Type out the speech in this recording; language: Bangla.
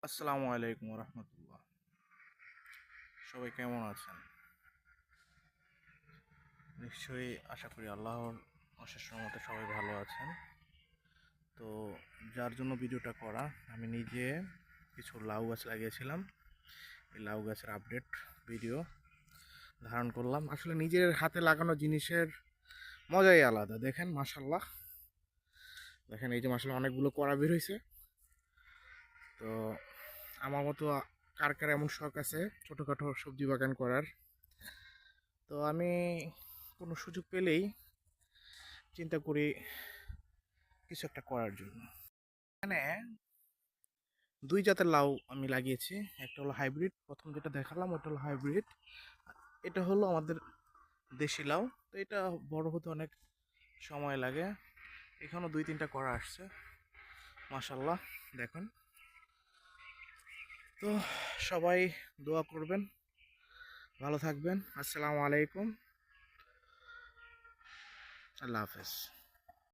আসসালামু আলাইকুম রহমতুল্লাহ। সবাই কেমন আছেন? নিশ্চয়ই আশা করি আল্লাহর অশেষ রহমতে সবাই ভালো আছেন। তো যার জন্য ভিডিওটা করা, আমি নিজে কিছু লাউ গাছ লাগিয়েছিলাম। এই লাউ গাছের আপডেট ভিডিও ধারণ করলাম। আসলে নিজের হাতে লাগানো জিনিসের মজাই আলাদা। দেখেন মাশাল্লাহ, দেখেন এই যে মাশাল্লাহ অনেকগুলো কড়া বের হয়েছে। তো আমার মতো কার কার এমন শখ আছে ছোটোখাটো সবজি বাগান করার? তো আমি কোনো সুযোগ পেলেই চিন্তা করি কিছু একটা করার জন্য। এখানে দুই জাতের লাউ আমি লাগিয়েছি। একটা হলো হাইব্রিড, প্রথম যেটা দেখালাম ওটা হলো হাইব্রিড। এটা হলো আমাদের দেশি লাউ। তো এটা বড় হতে অনেক সময় লাগে। এখানেও দুই তিনটা করা আসছে মাশাল্লাহ, দেখুন। তো সবাই দোয়া করবেন, ভালো থাকবেন। আসসালামু আলাইকুম, আল্লাহ হাফেজ।